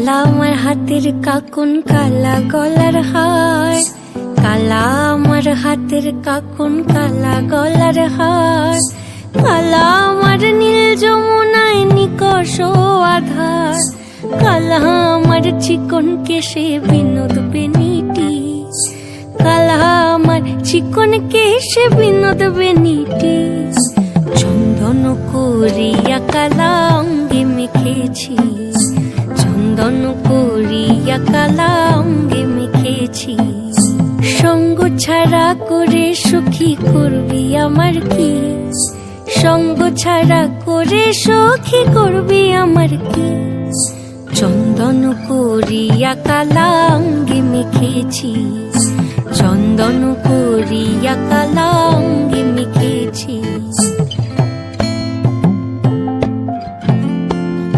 কালা আমার হাতের কাকুন, কালা গলার হার, কালা আমার হাতের কাকুন, কালা গলার হার, কালা আমার নীল যমুনায় নিকষ আধার, কালা আমার চিকন কেশে বিনোদ বেনিটি, কালা আমার চিকন কেশে বিনোদ বেনিটি। চন্দন করিয়া কালা অঙ্গে মেখেছি, চন্দন করিয়া কালা অঙ্গে মেখেছি। সঙ্গ ছাড়া করে সুখী করবি আমার কি, সঙ্গ ছাড়া করে সুখী করবি আমার কি। চন্দন করিয়া কালা অঙ্গে মেখেছি, চন্দন করিয়া কালা অঙ্গে